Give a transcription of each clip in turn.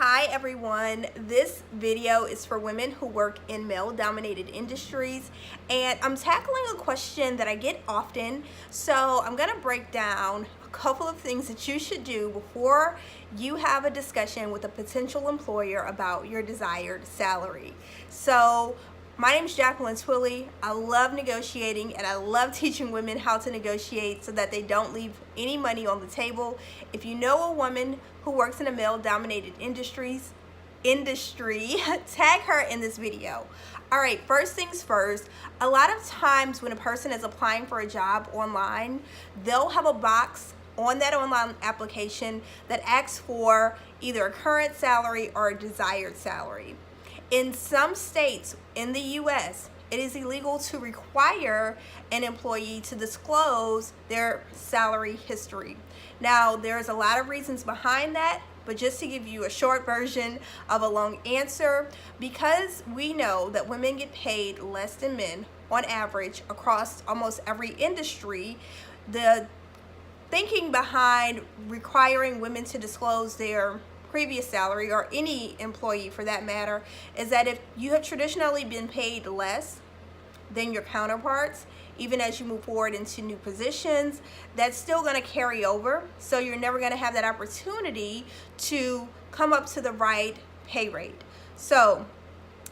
Hi everyone, this video is for women who work in male-dominated industries, and I'm tackling a question that I get often. So I'm going to break down a couple of things that you should do before you have a discussion with a potential employer about your desired salary. So my name is Jacqueline Twilley. I love negotiating and I love teaching women how to negotiate so that they don't leave any money on the table. If you know a woman who works in a male-dominated industry, tag her in this video. All right, first things first, a lot of times when a person is applying for a job online, they'll have a box on that online application that asks for either a current salary or a desired salary. In some states in the US, it is illegal to require an employee to disclose their salary history. Now, there's a lot of reasons behind that, but just to give you a short version of a long answer, because we know that women get paid less than men on average across almost every industry, the thinking behind requiring women to disclose their previous salary, or any employee for that matter, is that if you have traditionally been paid less than your counterparts, even as you move forward into new positions, that's still going to carry over. So you're never going to have that opportunity to come up to the right pay rate. So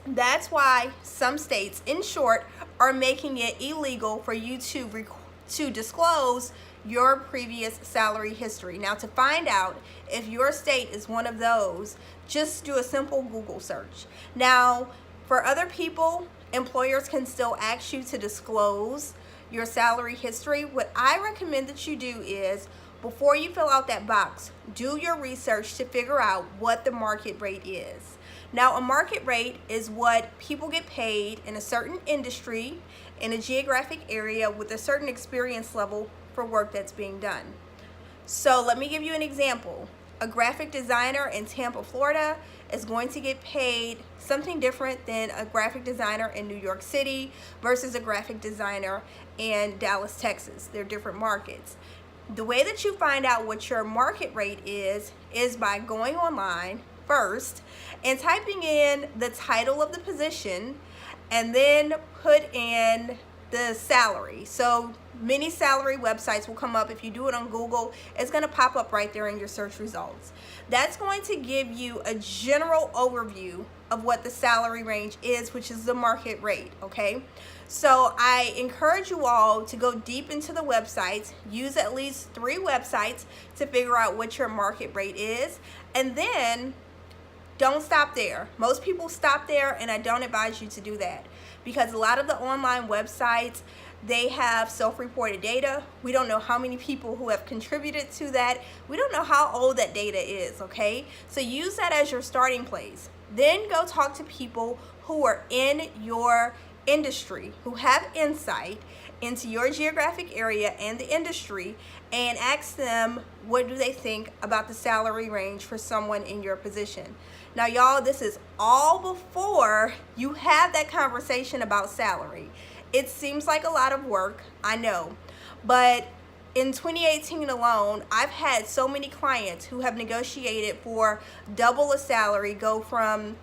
that's why some states, in short, are making it illegal for you to disclose your previous salary history. Now, to find out if your state is one of those, just do a simple Google search. Now, for other people, employers can still ask you to disclose your salary history. What I recommend that you do is, before you fill out that box, do your research to figure out what the market rate is. Now, a market rate is what people get paid in a certain industry, in a geographic area, with a certain experience level for work that's being done. So let me give you an example. A graphic designer in Tampa, Florida is going to get paid something different than a graphic designer in New York City versus a graphic designer in Dallas, Texas. They're different markets. The way that you find out what your market rate is by going online first and typing in the title of the position and then put in the salary. So many salary websites will come up. If you do it on Google, it's going to pop up right there in your search results. That's going to give you a general overview of what the salary range is, which is the market rate, okay? So I encourage you all to go deep into the websites, use at least 3 websites to figure out what your market rate is, and then don't stop there. Most people stop there, and I don't advise you to do that, because a lot of the online websites, they have self-reported data. We don't know how many people who have contributed to that. We don't know how old that data is, okay? So use that as your starting place. Then go talk to people who are in your industry, who have insight into your geographic area and the industry, and ask them what do they think about the salary range for someone in your position. Now, y'all, this is all before you have that conversation about salary. It seems like a lot of work, I know, but in 2018 alone, I've had so many clients who have negotiated for double a salary, go from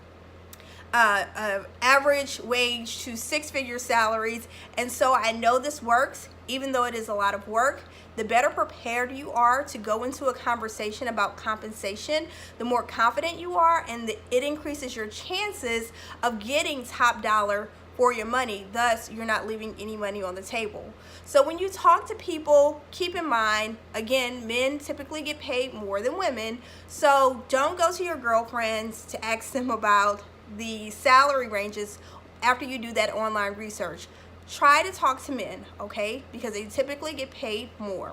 average wage to 6-figure salaries. And so I know this works, even though it is a lot of work. The better prepared you are to go into a conversation about compensation, the more confident you are, and it increases your chances of getting top dollar for your money. Thus, you're not leaving any money on the table. So when you talk to people, keep in mind, again, men typically get paid more than women. So don't go to your girlfriends to ask them about the salary ranges after you do that online research. Try to talk to men, okay? Because they typically get paid more.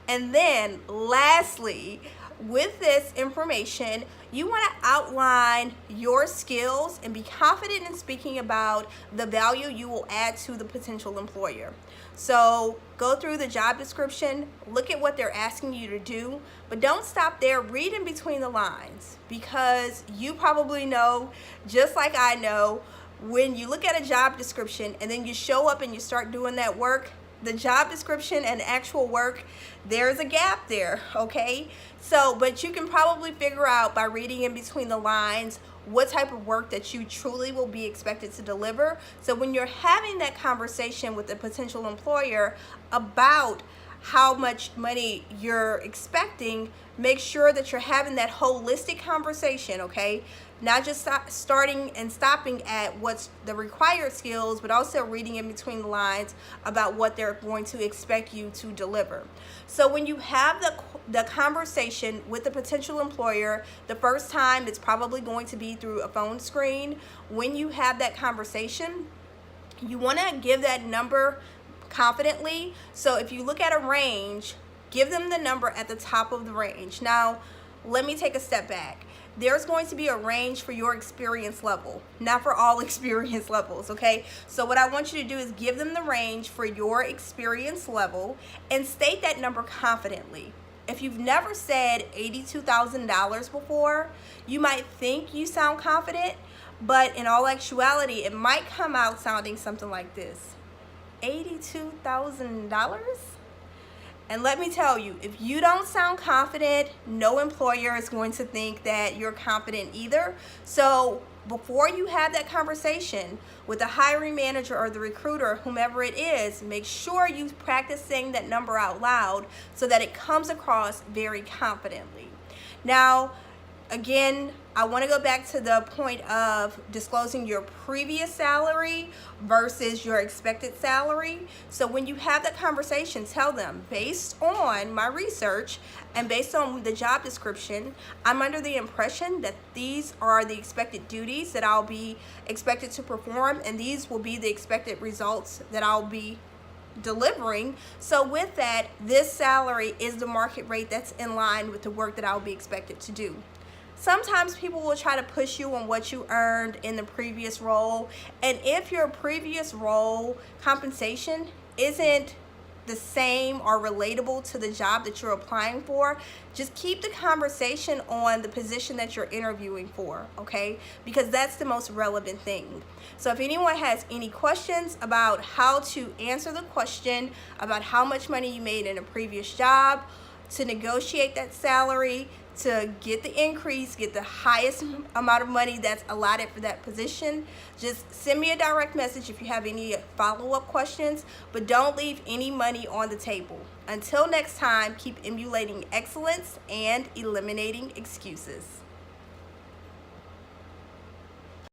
And then lastly, with this information, you want to outline your skills and be confident in speaking about the value you will add to the potential employer. So go through the job description, look at what they're asking you to do, but don't stop there. Read in between the lines, because you probably know, just like I know, when you look at a job description and then you show up and you start doing that work, the job description and actual work, there's a gap there, okay? So, but you can probably figure out by reading in between the lines what type of work that you truly will be expected to deliver. So when you're having that conversation with a potential employer about how much money you're expecting, make sure that you're having that holistic conversation, okay? Not just starting and stopping at what's the required skills, but also reading in between the lines about what they're going to expect you to deliver. So when you have the conversation with the potential employer, the first time it's probably going to be through a phone screen. When you have that conversation, you want to give that number confidently. So if you look at a range, give them the number at the top of the range. Now, let me take a step back. There's going to be a range for your experience level, not for all experience levels, okay? So what I want you to do is give them the range for your experience level and state that number confidently. If you've never said $82,000 before, you might think you sound confident, but in all actuality, it might come out sounding something like this. $82,000? And let me tell you, if you don't sound confident, no employer is going to think that you're confident either. So before you have that conversation with the hiring manager or the recruiter, whomever it is, make sure you practice saying that number out loud so that it comes across very confidently. Now, again, I want to go back to the point of disclosing your previous salary versus your expected salary. So when you have that conversation, tell them, based on my research and based on the job description, I'm under the impression that these are the expected duties that I'll be expected to perform, and these will be the expected results that I'll be delivering. So with that, this salary is the market rate that's in line with the work that I'll be expected to do. Sometimes people will try to push you on what you earned in the previous role, and if your previous role compensation isn't the same or relatable to the job that you're applying for, just keep the conversation on the position that you're interviewing for, okay? Because that's the most relevant thing. So if anyone has any questions about how to answer the question about how much money you made in a previous job, to negotiate that salary, to get the increase, get the highest amount of money that's allotted for that position, just send me a direct message if you have any follow-up questions, but don't leave any money on the table. Until next time, keep emulating excellence and eliminating excuses.